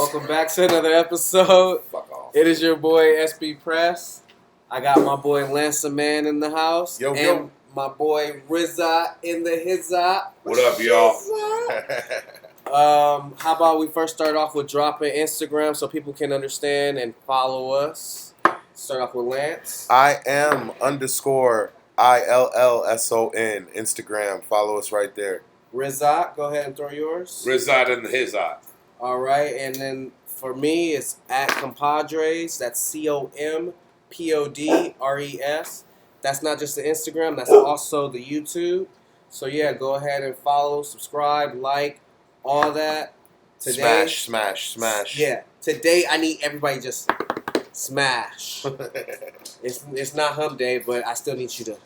Welcome back to another episode. Fuck off. It is your boy SB Press. I got my boy Lance Man in the house. And my boy Rizot in the Hizot. What up, y'all? How about we first start off with dropping Instagram so people can understand and follow us. Start off with Lance. I am _ILLSON Instagram. Follow us right there. Rizot, go ahead and throw yours. Rizot in the Hizot. All right, and then for me, it's at Compadres. That's COMPODRES. That's not just the Instagram. That's also the YouTube. So yeah, go ahead and follow, subscribe, like, all that. Today, Smash. Yeah, today I need everybody just smash. It's not Hump Day, but I still need you to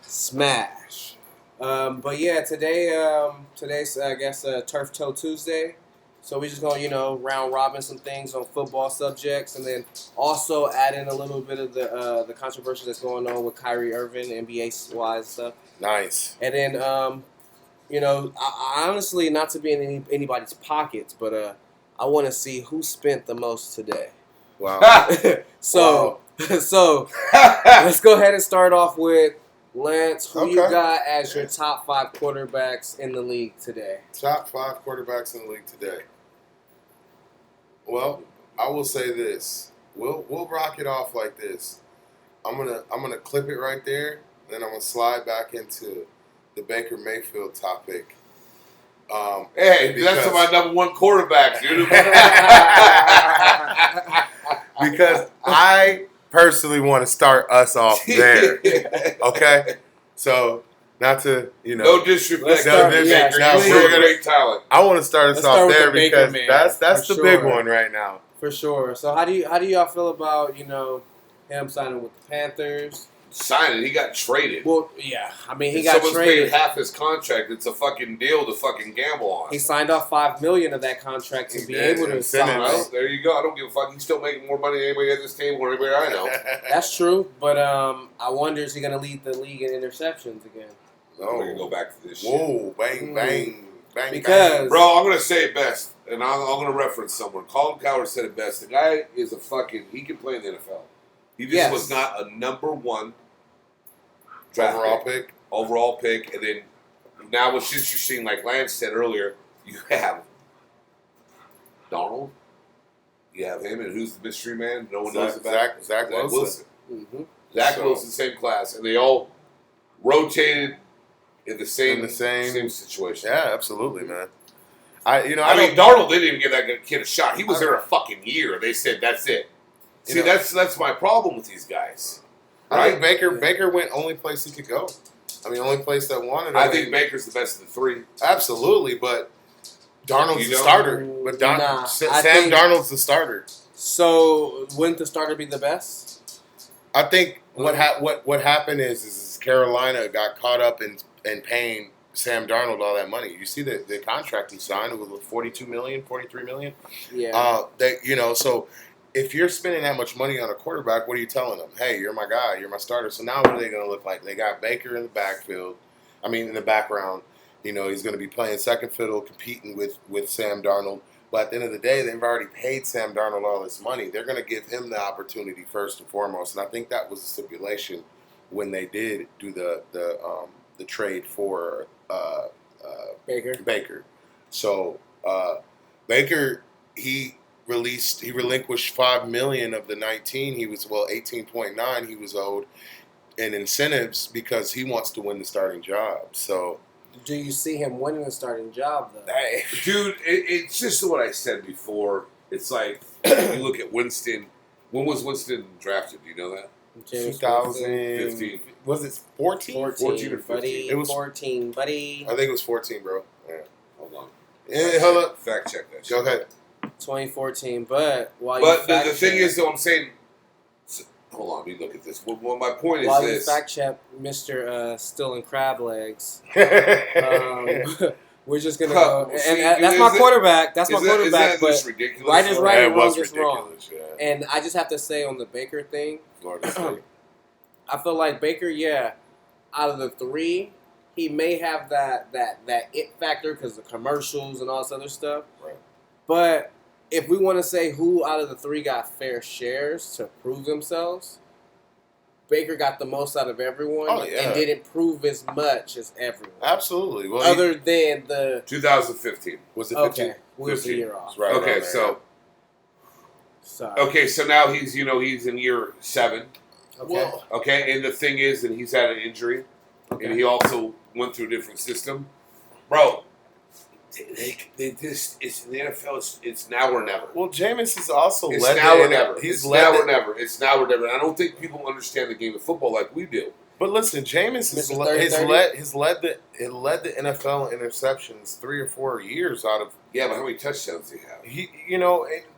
smash. But yeah, today's I guess Turf Toe Tuesday. So we're just going to, round robin some things on football subjects, and then also add in a little bit of the controversy that's going on with Kyrie Irving, NBA-wise stuff. Nice. And then, I honestly, not to be in anybody's pockets, but I want to see who spent the most today. Wow. So let's go ahead and start off with Lance. Who you got as your top 5 quarterbacks in the league today? Top 5 quarterbacks in the league today. Well, I will say this. We'll rock it off like this. I'm gonna clip it right there, then I'm gonna slide back into the Baker Mayfield topic. Hey, that's my number 1 quarterback, dude. Because I personally want to start us off there. Okay? So, not to, No disrespect. No disrespect. Now, we're great talent. I want to start us off there because that's the big one right now. For sure. So how do y'all feel about, him signing with the Panthers? Signing, he got traded. Well, yeah. I mean, he got Someone's traded. paid half his contract. It's a fucking deal to fucking gamble on. He signed off $5 million of that contract to be able to sign. Well, there you go. I don't give a fuck. He's still making more money than anybody at this table or anybody I know. That's true, but I wonder, is he going to lead the league in interceptions again? No, we're gonna go back to this shit. Whoa, bang. Because, bro, I'm gonna say it best, and I'm gonna reference someone. Colin Cowherd said it best. The guy is he can play in the NFL. He just was not a number 1 draft overall pick, and then now what's interesting, like Lance said earlier, you have Donald, you have him, and who's the mystery man? No one knows about Zach Wilson. mm-hmm. Zach Wilson, same class, and they all rotated in the same situation. Yeah, absolutely, man. I mean, Darnold didn't even give that kid a shot. He was there a fucking year. They said that's it. See, that's my problem with these guys. Right? I think Baker went only place he could go. I mean, only place that wanted him. I think Baker's the best of the 3. Absolutely, but Darnold's the starter. But Sam Darnold's the starter. So wouldn't the starter be the best? I think what happened is Carolina got caught up in paying Sam Darnold all that money. You see the contract he signed, it was $42 million, $43 million. Yeah. So if you're spending that much money on a quarterback, what are you telling them? Hey, you're my guy, you're my starter. So now what are they going to look like? They got Baker in the in the background. He's going to be playing second fiddle, competing with Sam Darnold. But at the end of the day, they've already paid Sam Darnold all this money. They're going to give him the opportunity first and foremost. And I think that was the stipulation when they did do the trade for Baker. So Baker, he relinquished $5 million of the 19. He was 18.9. He was owed in incentives because he wants to win the starting job. So, do you see him winning the starting job though? Hey, dude, it's just what I said before. It's like you look at Winston. When was Winston drafted? Do you know that? 2015. Was it 14? 14 or 15? Buddy. It was 14, buddy. I think it was 14, bro. Yeah. Hold on. Yeah, hold up. Fact check that shit. Go ahead. 2014, but the thing is, though, I'm saying, hold on, let me look at this. Well, my point is while this. you fact check Mr. Still in Crab Legs, we're just gonna go, and that's my quarterback. That's my quarterback. But ridiculous? Right is right and wrong is wrong. Yeah. And I just have to say on the Baker thing, I feel like Baker, out of the 3, he may have that it factor because of commercials and all this other stuff. Right. But if we want to say who out of the three got fair shares to prove themselves, Baker got the most out of everyone and didn't prove as much as everyone. Absolutely. Well, other than the 2015. Was it 15? Okay, we was a year off. Right okay, so sorry. Okay, so now he's in year 7. Okay. Well, Okay, and the thing is that he's had an injury, and he also went through a different system, bro. It's in the NFL. It's now or never. well, Jameis is also It's led now the- or never. He's It's led now the- or never. It's now or never. And I don't think people understand the game of football like we do. But listen, Jameis has Mr. led the NFL in interceptions 3 or 4 years out of. Yeah, but how many touchdowns do you have? He,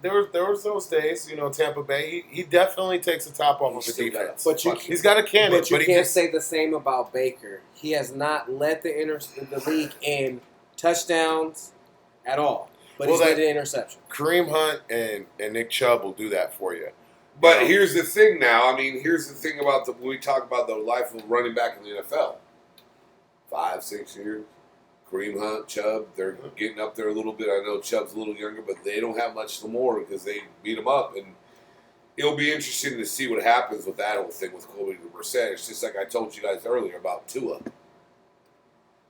there was those days. Tampa Bay. He definitely takes the top off of the still got defense. But you, He's got a cannon, but you he can't just, say the same about Baker. He has not led the league in touchdowns at all. But he's led the interception. Kareem Hunt and Nick Chubb will do that for you. But here's the thing now. I mean, here's the thing about when we talk about the life of running back in the NFL. 5, 6 years. Kareem Hunt, Chubb, they're getting up there a little bit. I know Chubb's a little younger, but they don't have much more because they beat him up. And it'll be interesting to see what happens with that whole thing with Colby Brissett. It's just like I told you guys earlier about Tua.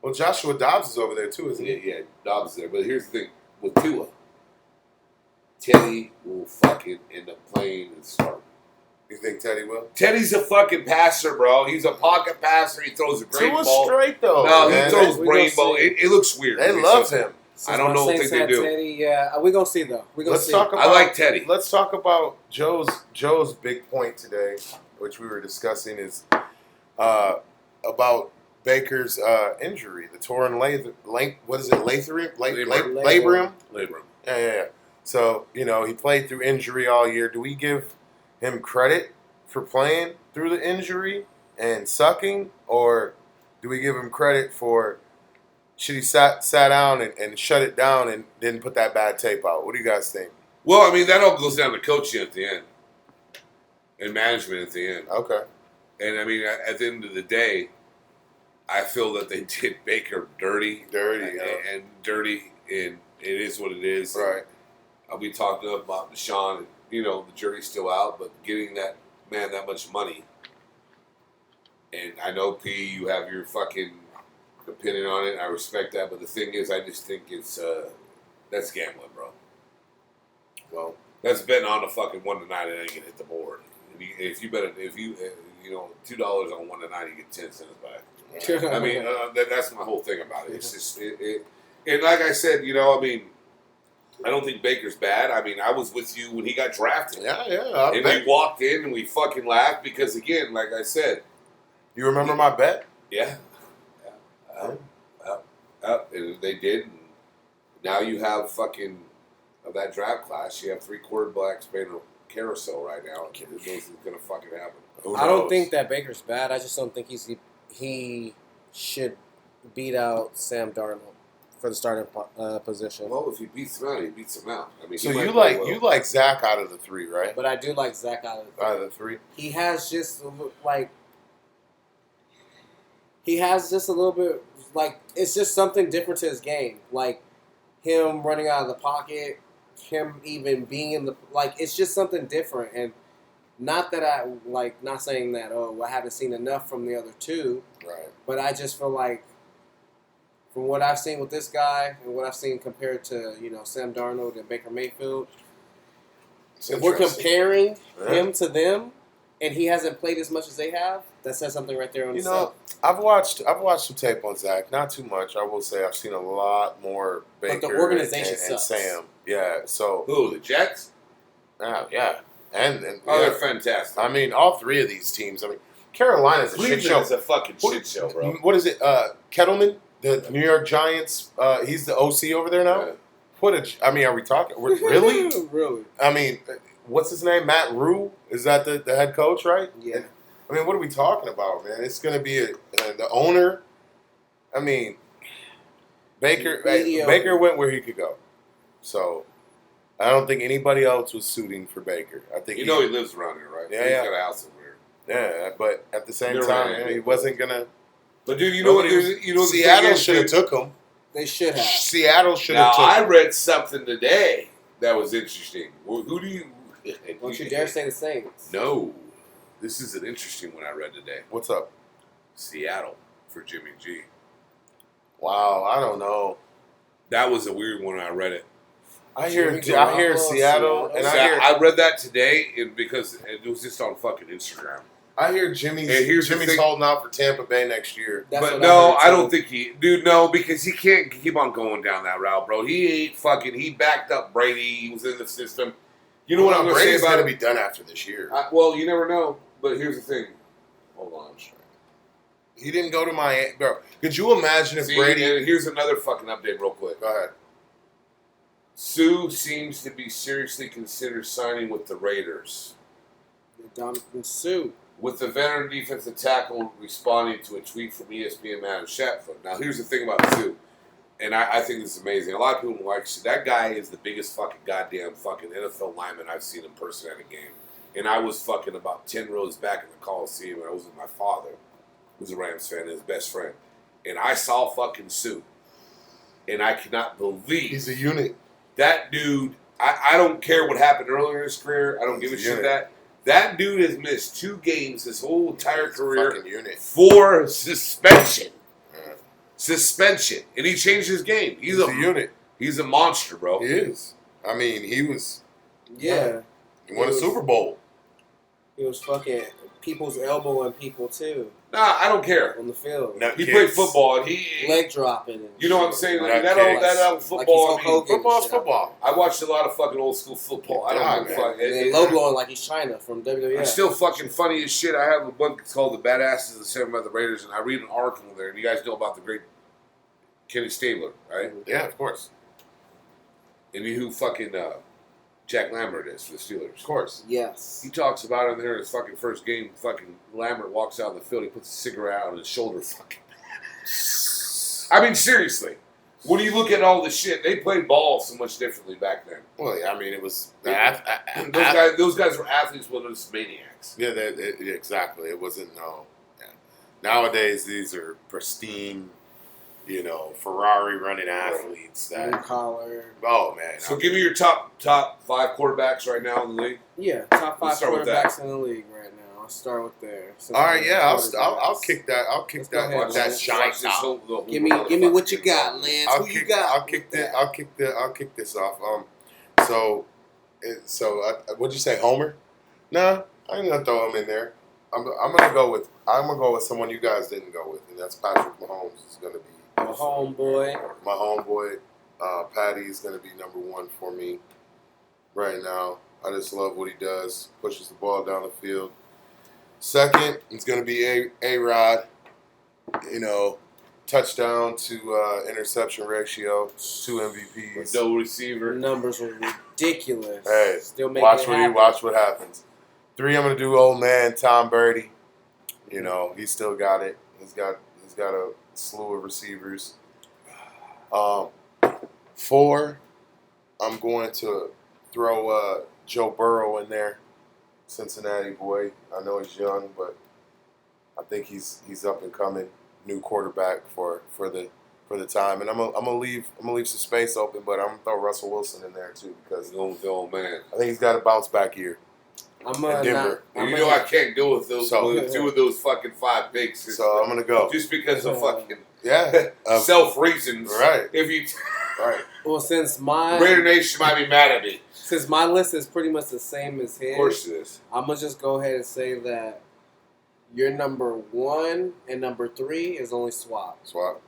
Well, Joshua Dobbs is over there too, isn't he? Yeah, Dobbs is there. But here's the thing with Tua. Teddy will fucking end up playing and starting. You think Teddy will? Teddy's a fucking passer, bro. He's a pocket passer. He throws a great Tua's ball. straight though. No, man. he throws We brain gonna ball. see. It looks weird. They love him. I don't know what they do. Teddy, yeah, we're gonna see though. We're gonna Let's see. talk about. I like Teddy. Let's talk about Joe's big point today, which we were discussing, is about Baker's injury, the torn labrum. Yeah. So he played through injury all year. Do we give him credit for playing through the injury and sucking, or do we give him credit for should he sat down and shut it down and didn't put that bad tape out? What do you guys think? Well, I mean, that all goes down to coaching at the end and management at the end. Okay. And I mean, at the end of the day, I feel that they did Baker dirty, and dirty, and it is what it is. Right. We talked about Deshaun, and the jury's still out, but getting that man that much money, and I know P, you have your fucking opinion on it. I respect that, but the thing is, I just think it's that's gambling, bro. Well, that's betting on the fucking 1 to 9 and ain't gonna hit the board. If you bet $2 on 1 to 9, you get 10 cents back. I mean, that's my whole thing about it. It's just and like I said, I mean, I don't think Baker's bad. I mean, I was with you when he got drafted. Yeah. And we walked in and we fucking laughed because, again, like I said. You remember my bet? Yeah. And they did. And now you have fucking, of that draft class, you have 3 quarterbacks playing a carousel right now. Who knows what's going to fucking happen? I don't think that Baker's bad. I just don't think he should beat out Sam Darnold for the starting position. Well, if he beats him out, he beats him out. I mean, so you like Zach out of the 3, right? But I do like Zach out of the 3. He has just a little bit it's just something different to his game. Like him running out of the pocket, him even being in the it's just something different. And not that I not saying that I haven't seen enough from the other 2, right? But I just feel like from what I've seen with this guy and what I've seen compared to Sam Darnold and Baker Mayfield, if we're comparing him to them, and he hasn't played as much as they have, that says something right there on the set. I've watched some tape on Zach. Not too much, I will say. I've seen a lot more Baker but the organization and Sam. Yeah. So who, the Jets? Yeah. And they're fantastic. I mean, all 3 of these teams. I mean, Carolina's a shit show. It's a fucking shit show, bro. What is it? Kettleman, the New York Giants. He's the OC over there now. Yeah. Are we talking? Really? Really? I mean, what's his name? Matt Rule? Is that the head coach, right? Yeah. I mean, what are we talking about, man? It's going to be the owner. I mean, Baker went where he could go. So, I don't think anybody else was suiting for Baker. I think he lives around here, right? Yeah, He's got a house over here. Yeah, but at the same time, he wasn't going to. But, dude, you know what? Seattle should have took him. They should have. Seattle should have took him. I read something today that was interesting. Well, who do you? Don't you dare say the Saints. No, this is an interesting one I read today. What's up? Seattle for Jimmy G. Wow, I don't know. That was a weird one. I read it. I hear Seattle, and I read that today because it was just on fucking Instagram. I hear Jimmy's holding out for Tampa Bay next year. But no, I don't think because he can't keep on going down that route, bro. He backed up Brady. He was in the system. You know what I'm going to say about it? Brady's going to be done after this year. Well, you never know. But here's the thing. Hold on. He didn't go to Miami, bro. Could you imagine if Brady? And here's another fucking update, real quick. Go ahead. Sue seems to be seriously considered signing with the Raiders. Jonathan Sue. With the veteran defensive tackle responding to a tweet from ESPN Adam Shatfoot. Now, here's the thing about Sue, and I think this is amazing. A lot of people like that guy is the biggest fucking goddamn fucking NFL lineman I've seen in person at a game. And I was fucking about 10 rows back in the Coliseum, and I was with my father, who's a Rams fan, and his best friend. And I saw fucking Sue, and I cannot believe he's a unit. That dude, I don't care what happened earlier in his career. I don't give a shit that. That dude has missed 2 games his whole entire career for suspension. Suspension. And he changed his game. He's a unit. He's a monster, bro. He is. I mean, he was... Yeah. He won a Super Bowl. He was fucking people's elbowing people, too. Nah, I don't care. On the field. He played football, and he... Leg dropping. And you know what I'm saying? Like, that football... Like football's football. I watched a lot of fucking old school football. I don't know. And low blowing like he's China from WWF. It's still fucking funny as shit. I have a book called The Badasses of the Seven by the Raiders, and I read an article there, and you guys know about the great Kenny Stabler, right? Yeah, of course. And you who fucking Jack Lambert is for the Steelers. Of course. Yes. He talks about it in there in his fucking first game. Fucking Lambert walks out on the field. He puts a cigarette out on his shoulder. Fucking. I mean, seriously. When you look at all the shit, they played ball so much differently back then. Well, yeah, I mean, it was... those guys were athletes, but those maniacs. Yeah, exactly. It wasn't, no. Yeah. Nowadays, these are pristine, Ferrari running athletes. That collar. Oh, man. So give me your top 5 quarterbacks right now in the league. Yeah, top 5 quarterbacks in the league right now. I'll start with there. All right, yeah, I'll kick that. I'll kick that. Ahead, that shine top. Give me what you got, Lance. Who you got? I'll kick this off. So what'd you say, Homer? Nah, I ain't gonna throw him in there. I'm gonna go with someone you guys didn't go with, and that's Patrick Mahomes. Is gonna be my homeboy. My homeboy, Patty is gonna be number 1 for me right now. I just love what he does. Pushes the ball down the field. Second, it's going to be A-Rod. Touchdown to interception ratio, 2 MVPs. No receiver. Numbers were ridiculous. Hey, still making watch what happens. 3, I'm going to do old man Tom Brady. He still got it. He's got a slew of receivers. 4, I'm going to throw Joe Burrow in there. Cincinnati boy. I know he's young, but I think he's up and coming. New quarterback for the time, and I'm gonna leave some space open, but I'm gonna throw Russell Wilson in there too because going with the old man. I think he's got a bounce back year. I'm Denver. I can't go with those 2 of those fucking 5 picks. So I'm gonna go just because of fucking self reasons. Right. If you right. Well, since my Raider Nation might be mad at me. Since my list is pretty much the same as his, of course it is. I'm gonna just go ahead and say that your number 1 and number 3 is only swap.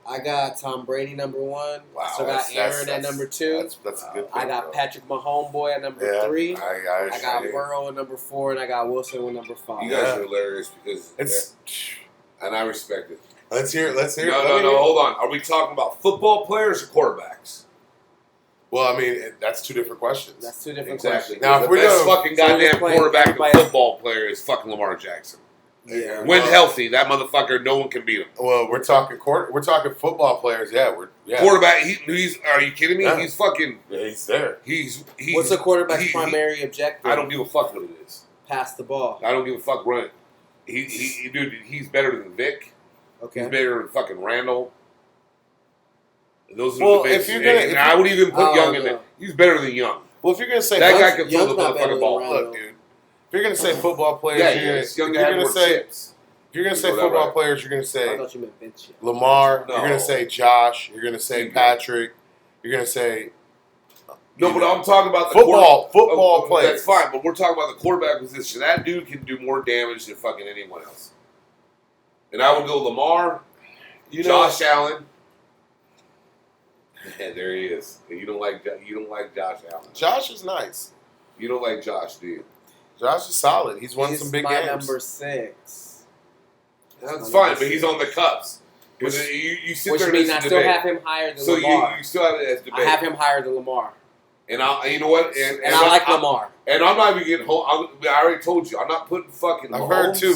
I got Tom Brady number 1. Wow, I still got Aaron at number 2. That's a good thing, I got Patrick Mahomes at number 3. I got Burrow at number 4, and I got Wilson at number 5. You guys are hilarious because and I respect it. Let's hear it. No, hold on. Are we talking about football players or quarterbacks? Well, I mean, that's 2 different questions. That's 2 different questions. Now, if the best fucking goddamn quarterback and football player is fucking Lamar Jackson. Yeah. When healthy, that motherfucker, no one can beat him. Well, we're talking football players. Yeah, quarterback. He's. Are you kidding me? Yeah. He's fucking. Yeah, he's there. He's What's a quarterback's primary objective? I don't give a fuck what it is. Pass the ball. I don't give a fuck run it. Dude, he's better than Vic. Okay. He's better than fucking Randall. Those are the big. If you're gonna, I would even put Young in there. He's better than Young. Well, if you're gonna say that guy Young's- can throw Young's the not better motherfucking than ball. Rondo. Look, dude. If you're gonna say football players, Yeah, you're yes. gonna, Young if you're had gonna more say chips. if you're gonna You say know that football right. players, you're gonna I say thought you meant bench. Lamar. No. You're gonna say Josh. You're gonna say You Patrick. You're gonna say No, but I'm talking about the football players. That's fine, but we're talking about the quarterback position. That dude can do more damage than fucking anyone else. And I would go Lamar, Josh Allen. Yeah, there he is. You don't like Josh Allen. Josh is nice. You don't like Josh, do you? Josh is solid. He's won some big games. Number 6. That's fine, but he's on the Cubs. You sit Which there means and I it's a still debate. have him higher than So Lamar. you still have it as debate. I have him higher than Lamar. And you know what? And I like Lamar. And I'm not even getting home. I already told you. I'm not putting fucking I've Mahomes heard two.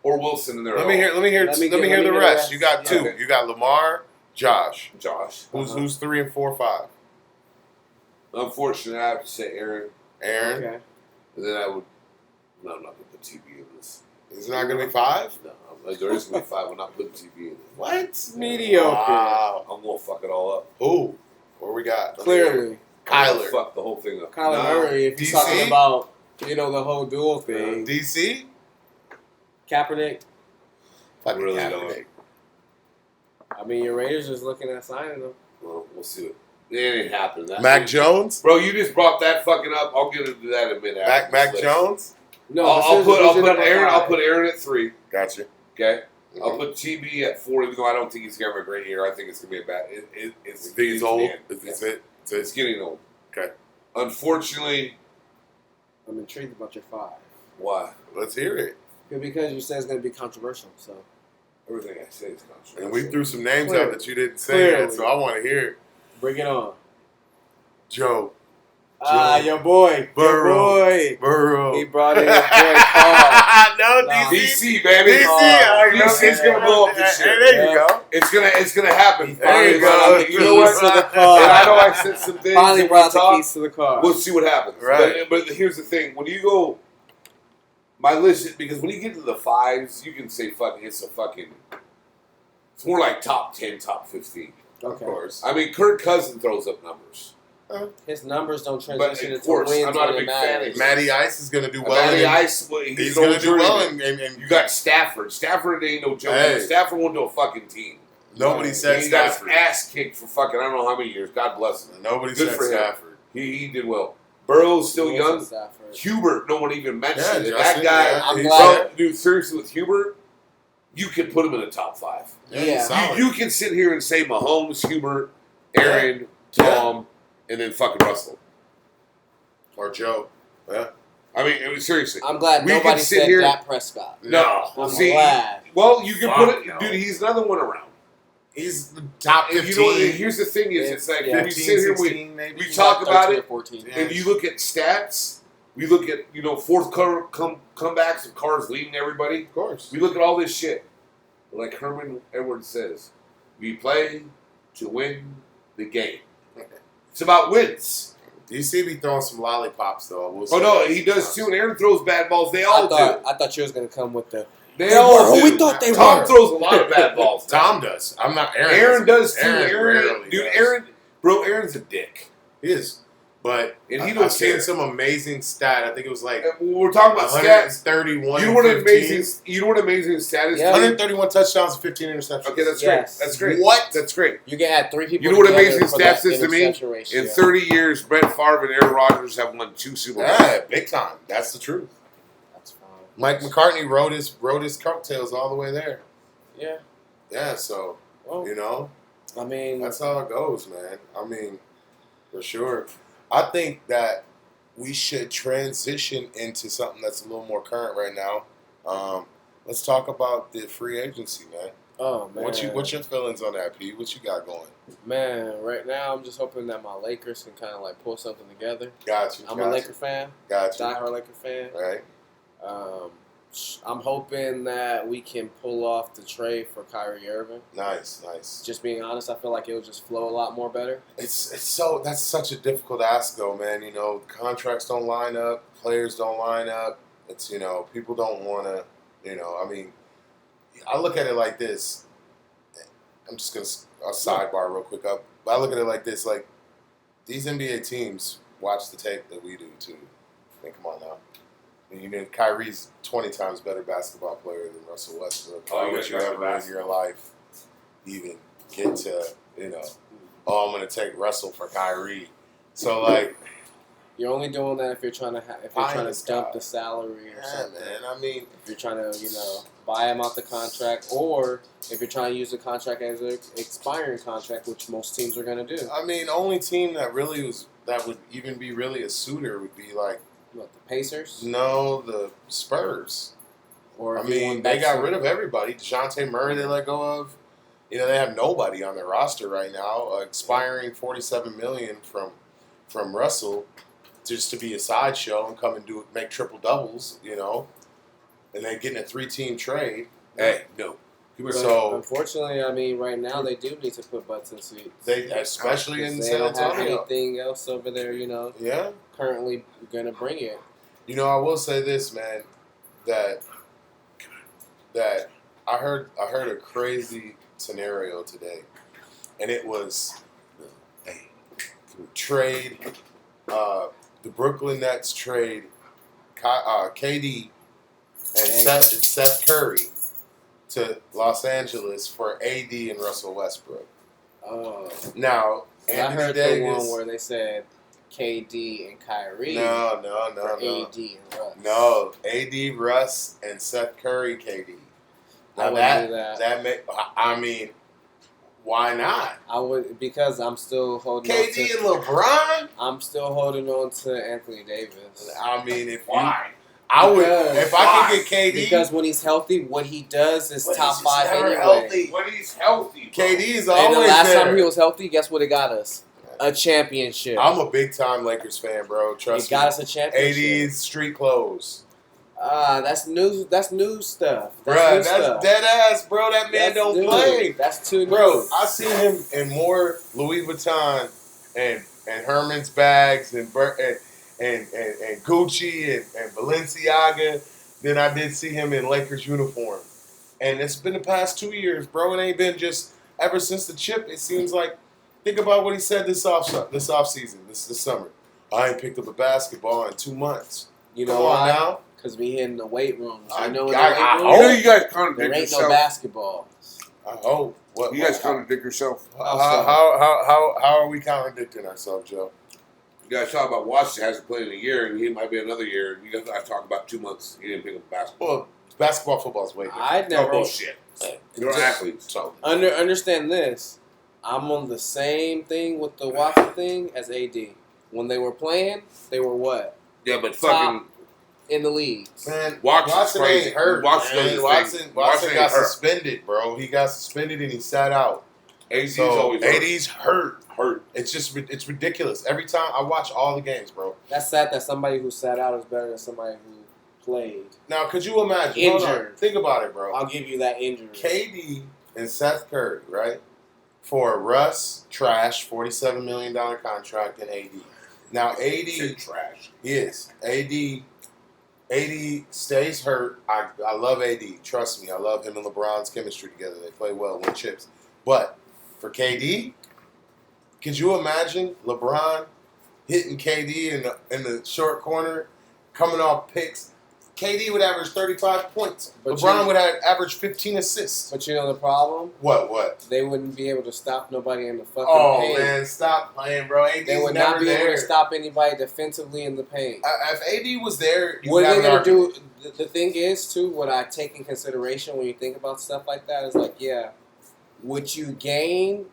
or Wilson in there. Let me hear the rest. You got two. Okay. You got Lamar, Josh. Josh. Who's 3 and 4, 5? Unfortunately, I have to say Aaron. Aaron. Okay. And then I would. No, I'm not going to put TV in this. Is it not going to be 5? No, there is going to be 5. I'm not putting TV in this. What? Mediocre. Wow. I'm going to fuck it all up. Who? What we got? Clearly. I'm gonna Kyler. fuck the whole thing up. Kyler Nah. Murray, if you're DC? talking about, the whole dual thing. DC? Kaepernick, Fucking Really Kaepernick. I mean, your Raiders is looking at signing him. Well, we'll see what. It ain't happening. Mac Jones? Bro, you just brought that fucking up. I'll get into that in a minute. Mac Jones? No, I'll put Aaron. I'll put it. Aaron at 3. Gotcha. Okay. Mhm. I'll put TB at 4, even though I don't think he's gonna have a great year. I think it's gonna be a bad. It's You think he's old? man. Is it? It's getting old. Okay. Unfortunately, I'm intrigued about your 5. why? Let's hear it. Because you said it's going to be controversial, so. Everything I say is controversial. And we threw some names Clearly. out that you didn't say yet, Clearly. so I want to hear it. Bring it on. Joe. Your boy. Burrow. Your boy. Burrow. He brought in his boy Carl. No, Nah. DC. DC, baby. DC. DC's gonna blow up this shit. There you go. It's gonna happen. There you Finally, go. You know what? Keys to the And car. I know I said some things. Finally that brought we the talked. keys to the car. We'll see what happens. Right. But here's the thing: when you go, my list, because when you get to the 5s, you can say fucking. It's more like top 10, top 15. Of Okay. course. I mean, Kirk Cousins throws up numbers. His numbers don't But transition of into course, wins I'm not a when it big fan matters. of Matty Ice is going to do well. Matty in- Ice, He's an going to old do well. journeyman. And You got Stafford. Stafford ain't no joke. Hey. Stafford won't do a fucking team. nobody said He got his Stafford. ass kicked for fucking I don't know how many years. God bless him. Nobody Good said for him. Stafford. He did well. Burrow's still Wilson young. Stafford. Hubert, no one even mentioned Yeah, it. Justin, That guy, yeah, I'm he's glad- there. dude, seriously, with Hubert, you could put him in the top 5. Yeah, he's Yeah. solid. You can sit here and say Mahomes, Hubert, Aaron, Tom, and then fucking Russell. Or Joe. Yeah. I mean, seriously. I'm glad We nobody can sit said here- Dak Prescott. No. I'm See, glad. well, you can Fuck put it, no. dude, he's another one around. He's the top And 15. you know, here's the thing is, it's like, Yeah. when we 15, sit here, 16 maybe. we He's talk like about 13 it, or 14. Yeah. and you look at stats, we look at, fourth comebacks of cars leading everybody. Of course. We look at all this shit. Like Herman Edwards says, we play to win the game. It's about wins. DC be throwing some lollipops, though. I will Oh, say no, that he does sometimes. too, and Aaron throws bad balls. They I all thought you was going to come with the. do. They Hey, all bro, do. we thought they Tom were. throws a lot of bad balls. Tom does. I'm not Aaron. Aaron does too. rarely Aaron, does. Aaron's a dick. He is. But And he I've don't seen care. some amazing stat. I think it was like We're talking about stats. 131. You know what an 15. amazing? You know what amazing stat is? Yeah. 131 touchdowns, 15 interceptions. Okay, that's Yes. great. That's great. What? That's great. You can add 3 people. You know what together amazing for stats that is to me? interception ratio. In 30 years, Brett Favre and Aaron Rodgers have won 2 Super Bowls. Yeah, big time. That's the truth. That's fine. Mike McCartney rode his coattails all the way there. Yeah. Yeah, so Well, you know I mean, that's how it goes, man. I mean, for sure. I think that we should transition into something that's a little more current right now. Let's talk about the free agency, man. oh man, What's your feelings on that, Pete? What you got going? man? Right now, I'm just hoping that my Lakers can kind of like pull something together. Got you. I'm a Laker fan, Got you. diehard Laker fan. Right. I'm hoping that we can pull off the trade for Kyrie Irving. Nice. Just being honest, I feel like it'll just flow a lot more better. It's so that's such a difficult ask though, man. Contracts don't line up, players don't line up. It's people don't want to. I mean, I look at it like this. I'm just gonna sidebar real quick up. But I look at it like this: like these NBA teams watch the tape that we do too. I mean, come on now. And you know, Kyrie's 20 times better basketball player than Russell Westbrook. Why would you ever in your life even get to, you know, oh, I'm going to take Russell for Kyrie. So, like, you're only doing that if you're trying to dump the salary or something. Man, I mean, if you're trying to, buy him out the contract, or if you're trying to use the contract as an expiring contract, which most teams are going to do. I mean, the only team that would even be really a suitor would be like, what, the Pacers? No, the Spurs. Or I mean, they got rid of everybody. DeJounte Murray they let go of. You know, they have nobody on their roster right now. Expiring $47 million from Russell, just to be a sideshow and come and make triple doubles. You know, and then getting a 3-team trade. Hey, no. So unfortunately, I mean, right now they do need to put butts in seats. Especially in San Antonio. They don't have anything else over there. Yeah. Currently gonna bring it. I will say this, man, that I heard a crazy scenario today, and it was trade the Brooklyn Nets trade KD and Seth Curry to Los Angeles for AD and Russell Westbrook. Oh, now I heard the one where they said KD and Kyrie. No. AD and Russ. No, AD, Russ, and Seth Curry, KD. Now I wouldn't do that. I mean, why not? I would, because I'm still holding KD on to and LeBron. I'm still holding on to Anthony Davis. I mean, why? I would if I could get KD because when he's healthy, what he does is top 5 anyway. Healthy. When he's healthy, bro. KD is always there. And the last there. time he was healthy, guess what it got us? A championship. I'm a big time Lakers fan, bro. Trust me. It got us a championship. AD's street clothes. That's new. That's new stuff. That's dead ass, bro. That man don't play. That's too new. Bro, I see him in more Louis Vuitton and Herman's bags and Gucci and Balenciaga than I did see him in Lakers uniform. And it's been the past 2 years, bro. It ain't been just ever since the chip. It seems like, think about what he said this off season, this summer. I ain't picked up a basketball in 2 months. You know why? Now? Because we in the weight rooms. I know you guys contradict there ain't yourself. no basketball. I hope. You guys contradict yourself. How are we contradicting ourselves, Joe? You guys talk about Washington hasn't played in a year, and he might be another year. And you guys talk about 2 months. He didn't pick up basketball. Well, football is way different. I never. Bullshit. You're athletes. So. Understand this. I'm on the same thing with the Watson thing as AD. When they were playing, they were what? Yeah, but top fucking in the league. Man, Watson ain't hurt. Watson got hurt. suspended, bro. He got suspended and he sat out. AD's always hurt. AD's hurt. It's ridiculous. Every time I watch all the games, bro. That's sad that somebody who sat out is better than somebody who played. Now, could you imagine? Injured. Think about it, bro. I'll give you that injury. KD and Seth Curry, right? For Russ, trash, $47 million contract, and AD. Now, AD trash. Yes, AD stays hurt. I love AD. Trust me, I love him and LeBron's chemistry together. They play well, win chips. But for KD, could you imagine LeBron hitting KD in the short corner, coming off picks? KD would average 35 points. But LeBron would have averaged 15 assists. But you know the problem? What? They wouldn't be able to stop nobody in the fucking Oh, paint. man, stop playing, bro. AD's they would not be able to stop anybody defensively in the paint. If AD was there, what are they going to do? The thing is, too, what I take in consideration when you think about stuff like that is like, yeah, what you gain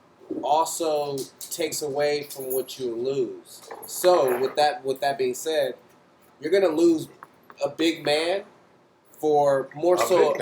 also takes away from what you lose. So, with that being said, you're going to lose a big man for more so.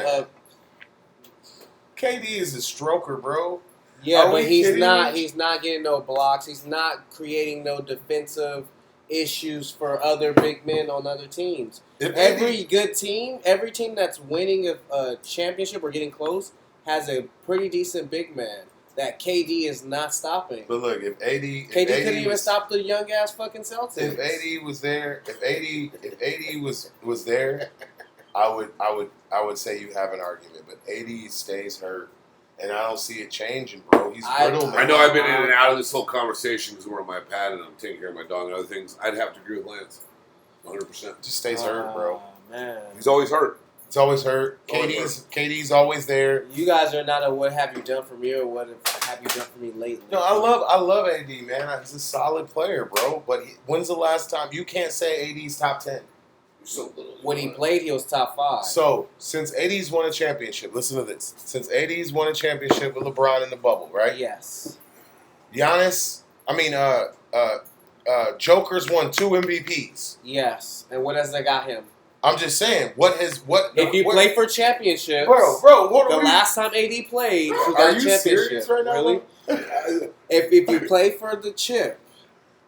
KD is a stroker, bro. Yeah, but he's not. He's not getting no blocks. He's not creating no defensive issues for other big men on other teams. Every good team, every team that's winning a championship or getting close, has a pretty decent big man that KD is not stopping. But look, if KD couldn't even stop the young ass fucking Celtics. If AD was there, if AD was there, I would say you have an argument. But AD stays hurt. and I don't see it changing, bro. He's brittle, man. I know I've been in and out of this whole conversation because we're on my pad and I'm taking care of my dog and other things. I'd have to agree with Lance, 100%. Just stays hurt, bro. Man, He's always hurt. It's always hurt. KD's always there. You guys are not a what have you done for me or what have you done for me lately. No, I love AD, man. He's a solid player, bro. But when's the last time you can't say AD's top 10? So little. When he played, he was top 5. So since AD's won a championship, listen to this. Since AD's won a championship with LeBron in the bubble, right? Yes. Joker's won 2 MVPs. Yes. And what has that got him? I'm just saying, if you play for championships, bro, what the last time AD played, he got are a you championship. serious right now? Really? if you play for the chip,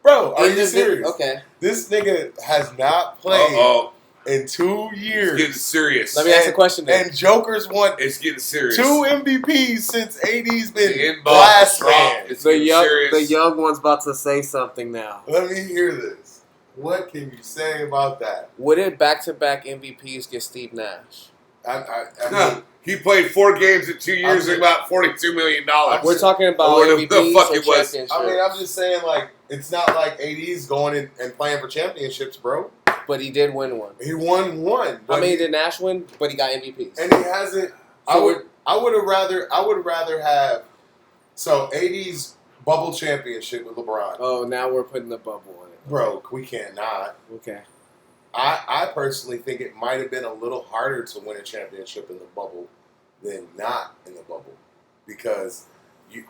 bro, are you serious? Okay. This nigga has not played in 2 years. It's getting serious. Let me ask a question then. And Joker's won It's getting serious. 2 MVPs since AD's been The last inbox man. It's The serious. young one's about to say something now. Let me hear this. What can you say about that? Would it back-to-back MVPs get Steve Nash? I No, mean, he played 4 games in 2 years and about $42 million. We're talking about Or the MVPs fuck or it was. championships. I'm just saying, like, it's not like AD's going in and playing for championships, bro. But he did win one. He won one. How many did Nash win? But he got MVPs. And he hasn't. I would rather have. So AD's bubble championship with LeBron. Oh, now we're putting the bubble on it. Bro, we can't not. Okay. I personally think it might have been a little harder to win a championship in the bubble than not in the bubble, because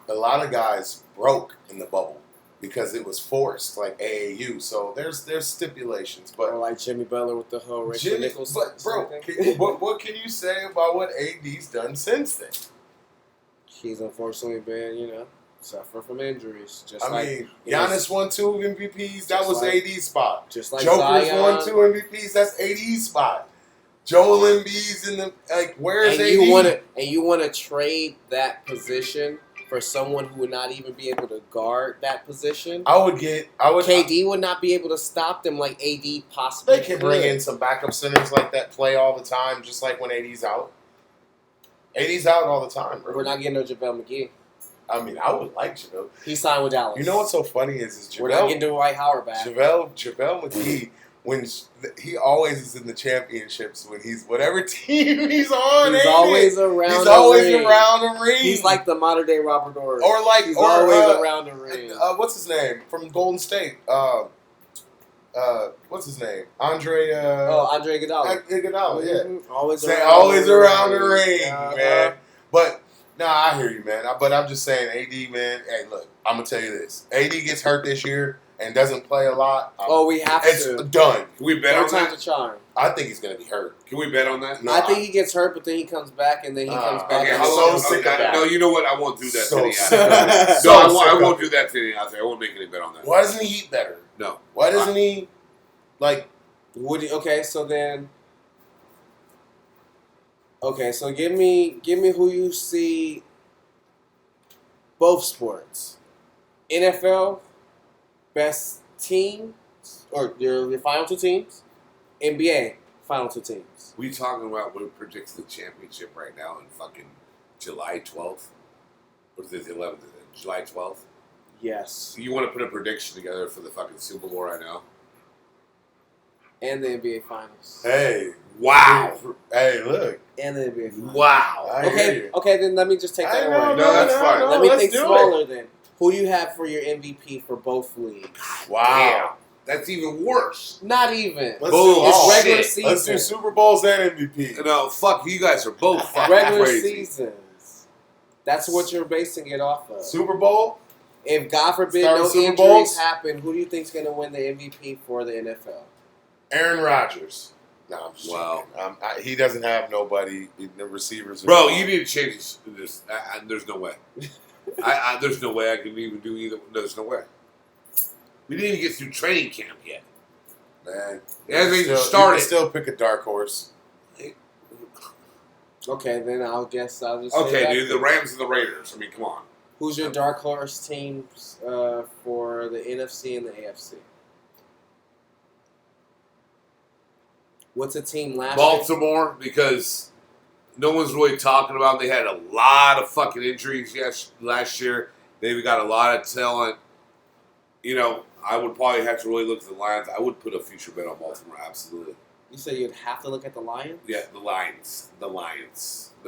a lot of guys broke in the bubble because it was forced, like AAU. So there's stipulations, but Or like Jimmy Butler with the whole Rachel Nichols. But bro, what can you say about what AD's done since then? He's unfortunately been, suffering from injuries. Giannis won 2 MVPs. That was AD's spot. Just like Joker's Zion. won 2 MVPs. That's AD's spot. Joel Embiid's in the where's AD? You want to trade that position for someone who would not even be able to guard that position? KD would not be able to stop them like AD possibly. They can bring in some backup centers like that, play all the time, just like when AD's out. AD's out all the time, bro. We're not getting no JaVale McGee. I mean, I would like JaVale. He signed with Dallas. You know what's so funny is JaVale. We're not getting Dwight Howard back. JaVale McGee, when he always is in the championships when he's whatever team he's on. He's always around. He's always around the ring. He's like the modern day Robert Ory. He's always around the ring. What's his name from Golden State? What's his name? Andre Iguodala. Iguodala, yeah. Mm-hmm. Always around the ring, man. But I hear you, man. But I'm just saying, AD, man. Hey, look, I'm gonna tell you this: AD gets hurt this year and doesn't play a lot. We have it's to. It's done. Can we bet on that? Time's a charm. I think he's gonna be hurt. Can we bet on that? No, I think he gets hurt, but then he comes back, and then he comes back. Okay, no, you know what? I won't do that to any I won't do that to any out there. I won't make any bet on that. Why doesn't he eat better? No. Why doesn't he? So give me who you see both sports. NFL, best team, or your final 2 teams. NBA, final 2 teams. We talking about what predicts the championship right now in fucking July 12th? What is it, the 11th? July 12th? Yes. You want to put a prediction together for the fucking Super Bowl right now? And the NBA Finals. Hey. Wow. Hey, look. And the NBA Finals. Wow. Okay, then let me just take that away. No, that's fine. Let me think smaller then. Who do you have for your MVP for both leagues? Wow. Damn. That's even worse. Not even. It's regular season. Let's do Super Bowls and MVP. No, fuck, you guys are both fucking regular crazy. seasons. That's what you're basing it off of. Super Bowl? If God forbid no injuries happen, who do you think's going to win the MVP for the NFL? Aaron Rodgers. No, I'm just wow. He doesn't have nobody. The receivers. Bro, you need to change this. There's no way. There's no way I can even do either. There's no way. We didn't even get through training camp yet. Man, it hasn't even started. You can still pick a dark horse. Okay, then I'll just okay, dude. The Rams and the Raiders. I mean, come on. Who's your dark horse teams for the NFC and the AFC? What's a team last year? Baltimore, because no one's really talking about. They had a lot of fucking injuries last year. They've got a lot of talent. I would probably have to really look at the Lions. I would put a future bet on Baltimore, absolutely. You say you'd have to look at the Lions? Yeah, the Lions. The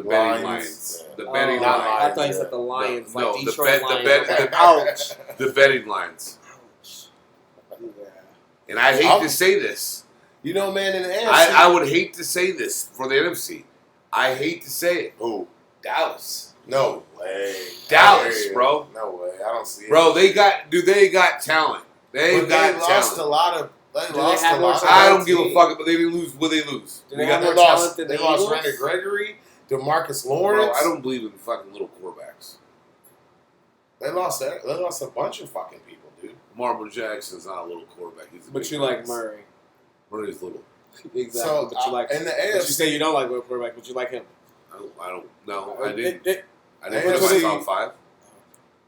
betting Lions. Yeah. The betting I Lions. thought you said the Lions, No, like the Detroit Lions. Ouch. The betting Lions. Ouch. And I hate to say this. Man, in the NFC. I would hate to say this for the NFC. I hate to say it. Who? Dallas. No way. Dallas, bro. No way. I don't see it. Bro, they got talent. They lost talent. a lot of. I don't give a fuck, but they didn't lose. Will they lose? They lost Randy Gregory, DeMarcus Lawrence. Bro, I don't believe in fucking little quarterbacks. They lost a bunch of fucking people, dude. Marvin Jackson's not a little quarterback. He's a But big you guy. like Murray. Murray's little. Exactly. So, but you like in the but AFC, you say you don't like little quarterback, but you like him. I don't know. I didn't put AFC my top 5.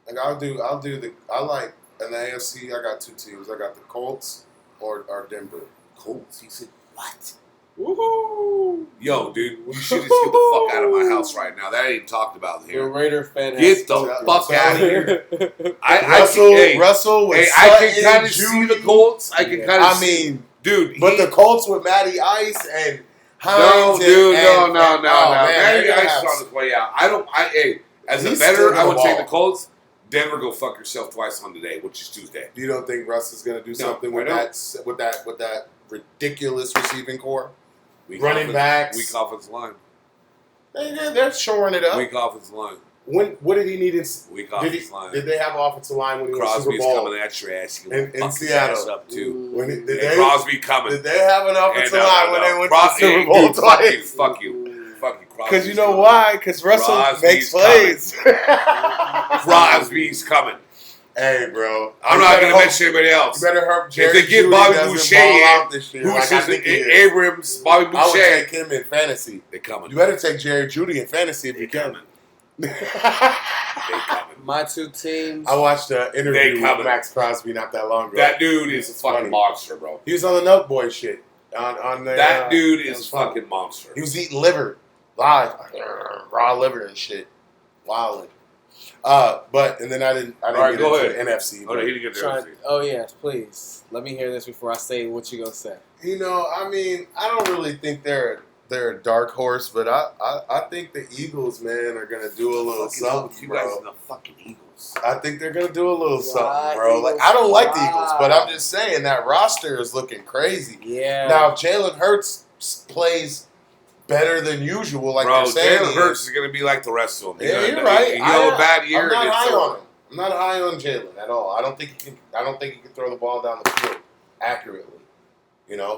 like I like in the AFC. I got 2 teams. I got the Colts or Denver. Colts? He said, what? Woohoo! Yo, dude, you should just get the fuck out of my house right now. That ain't talked about Your here. Raider fan Get the has fuck out of here. Russell with I can Sutton, kind of see the Colts. I can kind of dude. But the Colts with Matty Ice and Hines. No. Man, Matty Ice is on his way out. As a He's better, still I would gonna take ball. the Colts. Denver, go fuck yourself twice on today, which is Tuesday. You don't think Russ is going to do something with that ridiculous receiving core? Running backs. Weak offensive line. They're shoring it up. Weak offensive line. What did he need in Weak offensive line. Did they have an offensive line when he was Super Crosby's Bowl? coming at your ass. In Seattle. Up too. Did Crosby coming. they have an offensive line when they went to the Hey, Super Bowl dude, twice? Fuck you. Because you know why? Because Russell Crosby's makes plays. Crosby's coming. Hey, bro. I'm not going to mention anybody else. You better hope If Jerry they get Jeudy Bobby doesn't Boucher ball out in, this year. who's Like I think he is. Abrams, Bobby I would Boucher. take him in fantasy. They coming. You better take Jerry Jeudy in fantasy if They you can. coming. They coming. My 2 teams. I watched an They interview with coming. Max Crosby not that long ago. That dude is a fucking funny. monster, bro. He was on the Nut Boy shit. On the, That dude it is was a funny. fucking monster. He was eating liver live, raw liver and shit, wilding. And then I didn't right, get go into ahead. the NFC. Oh, but, he didn't get Try- there. oh yes, please. Let me hear this before I say what you gonna say. I don't really think they're a dark horse, but I think the Eagles, man, are gonna do a little something, You guys bro. are the fucking Eagles. I think they're gonna do a little something, Why, bro. Like Eagles? I don't like the Eagles, but Why? I'm just saying that roster is looking crazy. Yeah. Now, if Jalen Hurts plays better than usual, like Bro, you're saying, Jalen Hurts is going to be like the rest of them. Yeah, you're right. He'll have a bad year. I'm not and it's high over. on him. I'm not high on Jalen at all. I don't think he can throw the ball down the field accurately.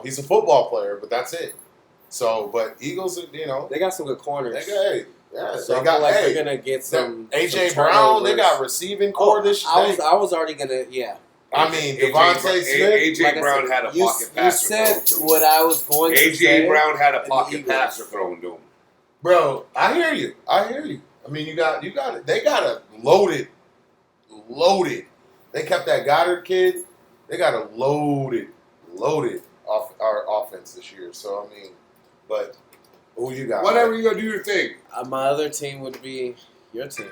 He's a football player, but that's it. So, but Eagles, they got some good corners. they So I got feel like they're gonna get some AJ some Brown. They turnovers. got receiving core this year. I was already gonna I mean, Devontae Smith. AJ Like I Brown said, had a you pocket you passer. said thrown to him. what I was going to say. AJ Brown had a and pocket Eagles. passer thrown to him. Bro, I hear you. I mean, you got it. They got a loaded. They kept that Goddard kid. They got a loaded off our offense this year. So I mean, but who you got? Whatever, you got to do your thing. My other team would be your team.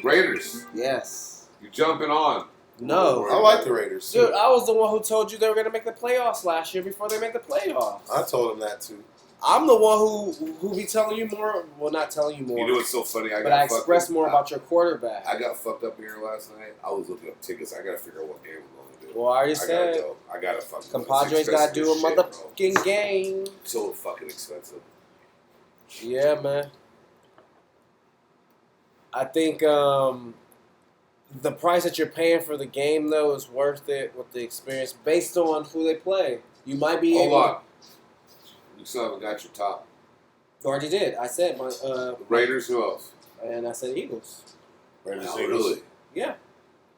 Raiders, Yes. you jumping on. No. I like the Raiders. Too. Dude, I was the one who told you they were going to make the playoffs last year before they made the playoffs. I told him that too. I'm the one who be telling you more. Well, not telling you more. You know what's so funny? but I express more about your quarterback. I got fucked up here last night. I was looking up tickets. I got to figure out what game we're going to do. Well, I already said. I got to fucking Compadres got to do a motherfucking game. So fucking expensive. Yeah, man. I think the price that you're paying for the game, though, is worth it with the experience based on who they play. You might be Hold able. on. You still haven't got your top. Already did. I said my Raiders, who else? and I said Eagles. Raiders, No, Eagles. really? Yeah.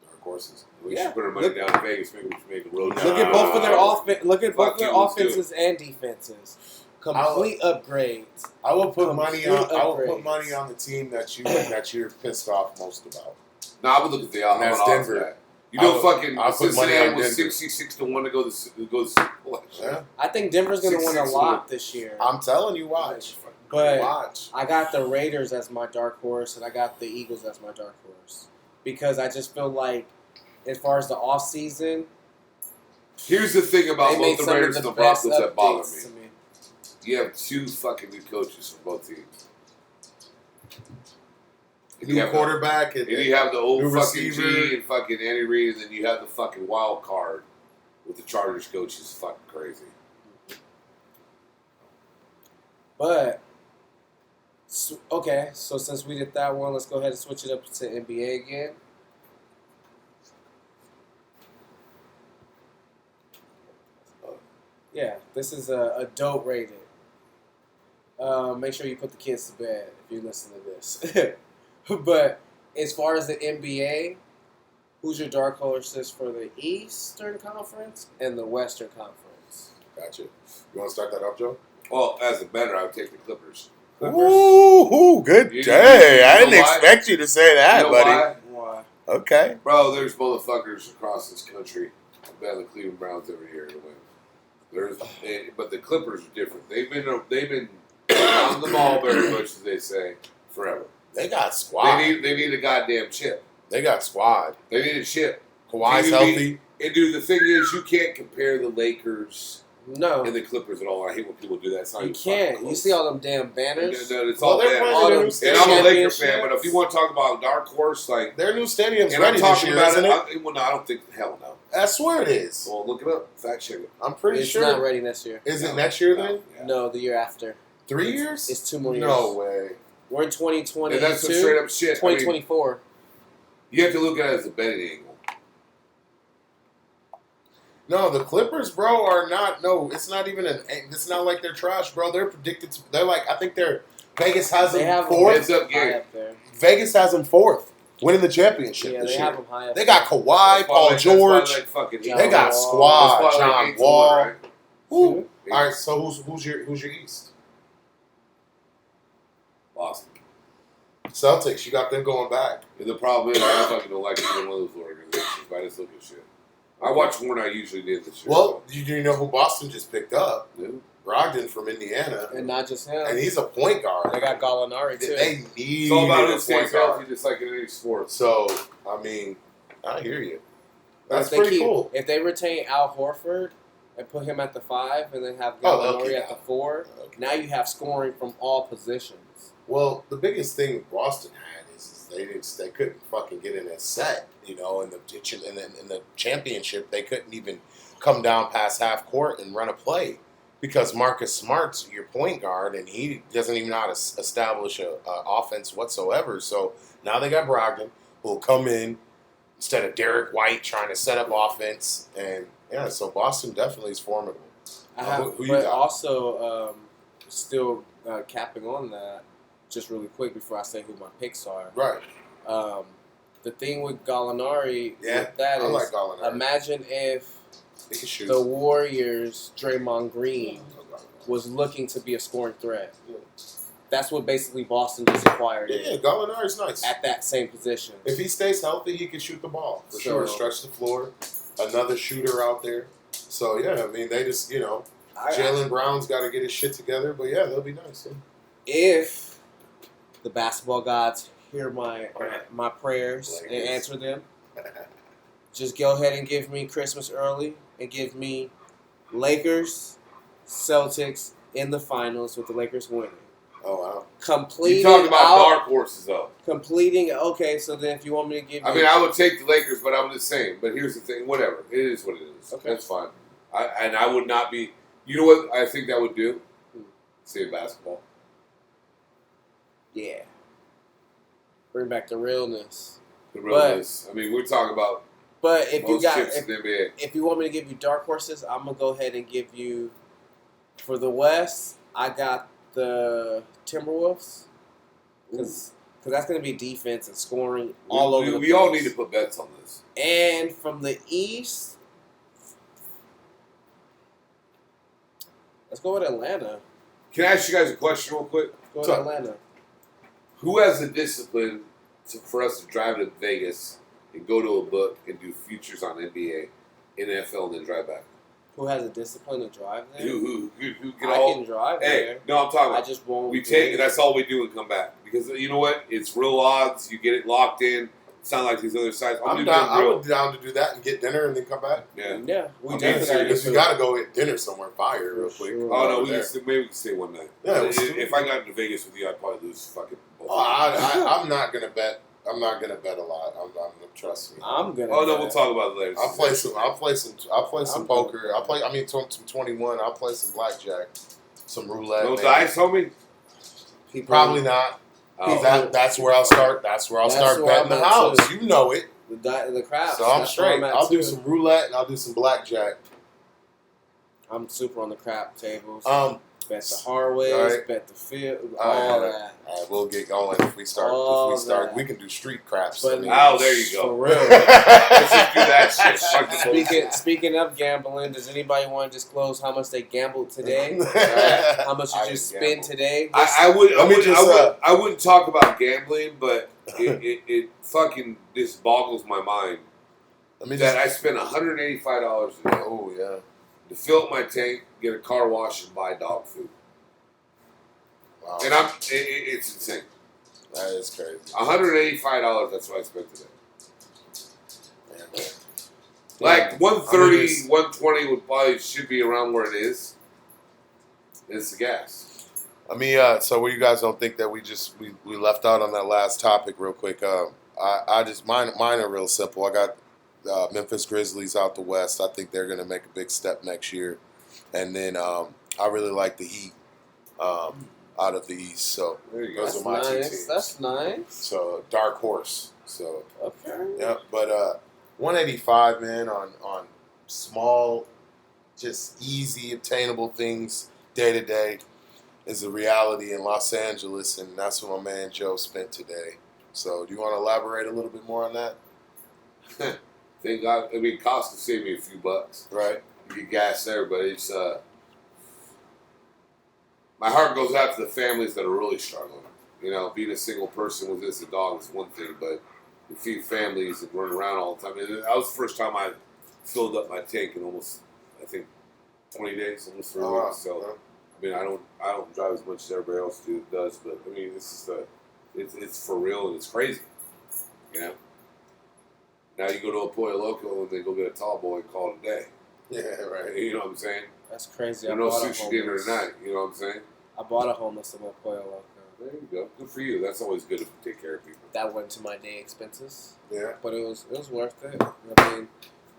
Dark horses. We Yeah. should put our money down in Vegas. Maybe we should make a road trip. Look at both of their Look at both Fuck their you, let's do offenses and defenses. Complete upgrades. I will put money on. I will upgrades. put money on the team that you're pissed off most about. No, I would look at the And that's Denver. You know, I would- fucking I put money Cincinnati on was Denver. 66-1 to go to Super Bowl. Yeah, I think Denver's going to win a 6-6 lot this year. I'm telling you, watch. But Watch. I got the Raiders as my dark horse, and I got the Eagles as my dark horse because I just feel like, as far as the off season, Here's the thing about they made both the some Raiders of and the the best Broncos that bother updates to me. me. You have two fucking new coaches for both teams. And you New have quarterback and you have the old new fucking receiver. G and fucking Andy Reid, and then you have the fucking wild card with the Chargers coach is fucking crazy. But okay, so since we did that one, let's go ahead and switch it up to NBA again. Yeah, this is a dope rated. Make sure you put the kids to bed if you listen to this. But as far as the NBA, who's your dark horses for the Eastern Conference and the Western Conference? Gotcha. You want to start that off, Joe? Well, as a better, I would take the Clippers. Ooh, good You day. know I didn't why? expect you to say that, You know buddy. Why? Okay. Bro, there's motherfuckers across this country bet the Cleveland Browns every year to win. But the Clippers are different. They've been on the ball very much, as they say, forever. They got squad. They need a goddamn chip. They got squad. They need a chip. Kawhi's healthy. And dude, the thing is, you can't compare the Lakers No, and the Clippers at all. I hate when people do that. It's not you even fucking can't. close. You see all them damn banners? No, it's Well, all they're bad. playing All their them new And I'm a Laker championships. fan, but if you want to talk about a dark horse, like, Their new stadium's and ready I'm this talking year, about isn't it? well, no, I don't think, hell no. I swear it is. Well, look it up. Fact check it. I'm pretty It's sure. not ready this year. Is it next year then? Yeah. No, the year after. 3 years? It's 2 more years. No way. We're in 2022. And that's some straight up shit. 2024. You have to look at it as a betting angle. No, the Clippers, bro, are not. No, it's not even an. It's not like they're trash, bro. They're predicted to. They're like, I think they're. Vegas has They them have fourth. Heads up high game. up there. Vegas has them fourth, winning the championship Yeah, this they year. have them high up They there. got Kawhi, Paul George. They got That's squad. probably like John 8 to 1, Wall. right? Who? All right, so who's your East? Boston. Celtics. You got them going back. And the problem is, I fucking don't like either one of those organizations, but I just look at shit. I watch more than I usually did this year. Well, you know who Boston just picked up? Yeah. Brogdon from Indiana, And not just him. and he's a point guard. They got Gallinari, too. They need It's all about a who stays point guard. healthy, just like in any sport. So, I mean, I hear you. But That's if they pretty cool. If they retain Al Horford and put him at the 5 and then have Oh, they'll Gallinari keep at the Al. 4, now you have scoring from all positions. Well, the biggest thing Boston had is they couldn't fucking get in a set, you know, in the championship they couldn't even come down past half court and run a play because Marcus Smart's your point guard and he doesn't even know how to establish a offense whatsoever. So now they got Brogdon who will come in instead of Derek White trying to set up offense, and yeah, so Boston definitely is formidable. Who you But got? also, still capping on that, just really quick before I say who my picks are. Right. The thing with Gallinari, Yeah, with that I is, like Gallinari. imagine if He can shoot. the Warriors' Draymond Green was looking to be a scoring threat. Yeah. That's what basically Boston just acquired Yeah, Gallinari's nice. at that same position. If he stays healthy, he can shoot the ball for So- sure. Stretch the floor. Another shooter out there. So yeah, I mean they just Jalen Brown's got to get his shit together, but yeah, they'll be nice. Yeah. If the basketball gods hear my prayers and Lakers. answer them, just go ahead and give me Christmas early and give me Lakers, Celtics in the finals with the Lakers winning. Oh wow. Completing You talking about out, dark horses, though. completing. Okay, so then if you want me to give you, I mean, I would take the Lakers, but I'm just saying. But here's the thing: whatever, it is what it is. Okay. That's fine. I would not be. You know what I think that would do? Save basketball. yeah, bring back the realness. The realness. I mean, we're talking about But if you most got, chips in the NBA. if you want me to give you dark horses, I'm gonna go ahead and give you for the West. I got the Timberwolves because that's gonna be defense and scoring all over the place. We all need to put bets on this. And from the East, let's go with Atlanta. Can I ask you guys a question real quick? Go with Sorry. Atlanta. Who has the discipline for us to drive to Vegas and go to a book and do futures on NBA, NFL, and then drive back? Who has a discipline to drive there? Who get I all? can drive Hey, there. no, I'm talking about. I just won't. We take. That's all we do and come back because you know what? It's real odds. You get it locked in. It's not like these other sites. I'm down. I would down to do that and get dinner and then come back. Yeah, yeah. We definitely because you got to go get dinner somewhere fire real quick. Sure. Oh no, maybe we can stay one night. Yeah, if I got into Vegas with you, I'd probably lose fucking. Both I'm not gonna bet. I'm not gonna bet a lot. I'm trust me. I'm gonna. Oh no, we'll talk about it later. I'll play some poker. I'll mean, some 21. I'll play some blackjack, some roulette. No dice, homie. Probably not. Oh. That's where I'll start. That's where I'll start betting the house. Too. You know it. The craps. So I'm straight. I'll do some roulette and I'll do some blackjack. I'm super on the crap tables. Bet the hardways, right. Bet the field, all that. All right, we'll get going if we start. We can do street craps. But there you go. For real. Let's just do that shit. Speaking of gambling, does anybody want to disclose how much they gambled today? How much did you spend today? I wouldn't talk about gambling, but it fucking just boggles my mind that I spent $185 a day. Oh yeah. To fill up my tank, get a car wash, and buy dog food. Wow. And it's insane. That is crazy. $185, that's what I spent today. Man. Like 130, 120 would probably should be around where it is. It's the gas. So what you guys don't think that we left out on that last topic real quick. I just mine are real simple. I got Memphis Grizzlies out the West. I think they're going to make a big step next year. And then I really like the Heat out of the East. So those are my two teams. That's nice. So dark horse. So okay. Yeah, but 185, man, on small, just easy obtainable things day to day is a reality in Los Angeles, and that's what my man Joe spent today. So do you want to elaborate a little bit more on that? Thank God. Cost could save me a few bucks. Right. You get gas there, but it's my heart goes out to the families that are really struggling. You know, being a single person with this a dog is one thing, but you feed families that run around all the time. That was the first time I filled up my tank in almost, I think, 20 days, almost 3 weeks. So, I don't drive as much as everybody else does, but this is it's for real and it's crazy. You know. Now you go to a Pollo Loco and they go get a tall boy and call it a day. Yeah, right. You know what I'm saying? That's crazy. No sushi dinner tonight. You know what I'm saying? I bought a homeless at my Pollo Loco. There you go. Good for you. That's always good to take care of people. That went to my day expenses. Yeah. But it was worth it.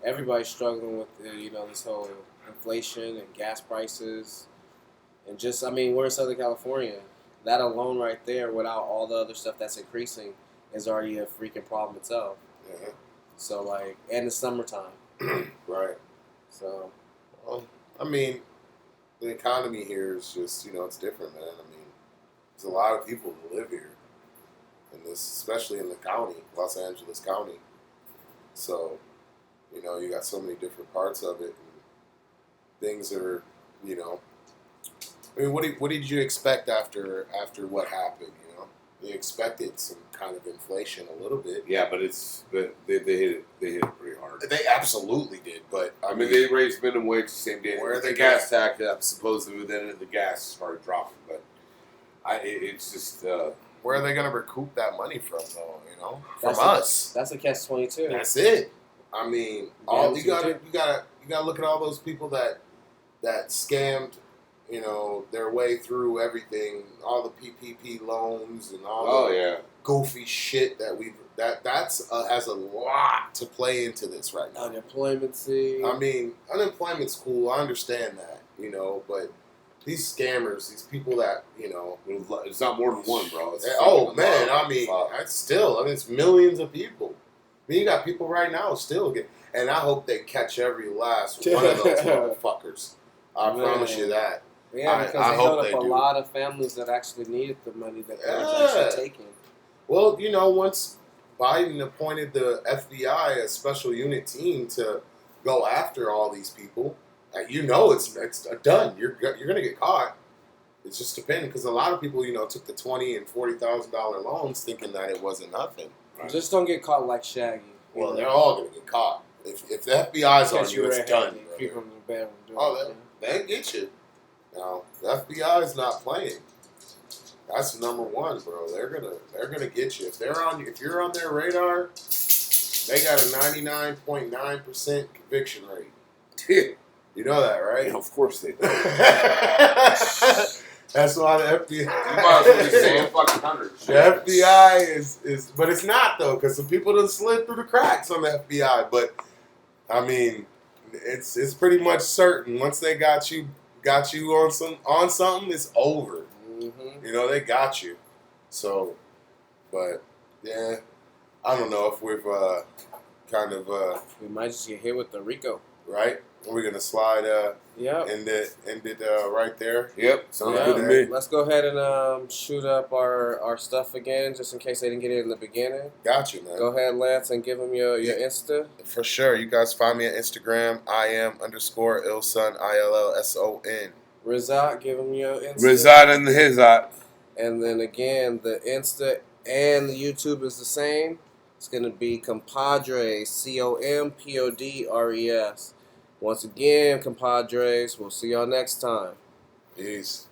Everybody's struggling with this whole inflation and gas prices, and just we're in Southern California. That alone right there, without all the other stuff that's increasing, is already a freaking problem itself. Yeah. So and it's summertime. Right. So. Well, the economy here is just it's different, man. There's a lot of people who live here, and this especially in the county, Los Angeles County. So, you got so many different parts of it, and things are, what did you expect after what happened? You expected some kind of inflation a little bit. Yeah, but they hit it pretty hard. They absolutely did, but they raised minimum wage the same day. Where the gas tax up supposedly, then the gas started dropping. But it's just where are they going to recoup that money from, though? From us. That's a catch-22. That's it. You gotta look at all those people that scammed. Their way through everything, all the PPP loans and all the goofy shit that's has a lot to play into this right now. Unemployment. Unemployment's cool. I understand that, but these scammers, these people that, it's not more than one, bro. It's millions of people. You got people right now still and I hope they catch every last one of those motherfuckers. I promise you that. Yeah, because they held up a lot of families that actually needed the money that they were actually taking. Well, once Biden appointed the FBI a special unit team to go after all these people, it's done. You're going to get caught. It's just depending because a lot of people, took the $20,000 and $40,000 loans thinking that it wasn't nothing. Right? Just don't get caught like Shaggy. Well, they're all going to get caught. If the FBI's on Catch you, it's done. red-handed, creep brother. in the bedroom door, Oh, they get you. Now the FBI is not playing. That's number one, bro. They're gonna get you if they're on. If you're on their radar, they got a 99.9% conviction rate. You know that, right? Yeah, of course they do. That's why the FBI. You might as well be saying fucking hundreds. The FBI is, but it's not though, because some people done slid through the cracks on the FBI. But I mean, it's pretty much certain once they got you on something, it's over. Mm-hmm. You know, they got you. So, but yeah, I don't know if we've We might just get hit with the Rico. right. We're gonna slide Yep. end it right there. Yep, sounds Yeah. good to me. Let's go ahead and shoot up our stuff again, just in case they didn't get it in the beginning. Got you, man. Go ahead, Lance, and give them your Insta. For sure. You guys find me on Instagram. @IAM_Ilson ILLSON. Rizot, give them your Insta. Rizot and the Hizot. And then again, the Insta and the YouTube is the same. It's going to be Compadres, COMPODRES. Once again, compadres, we'll see y'all next time. Peace.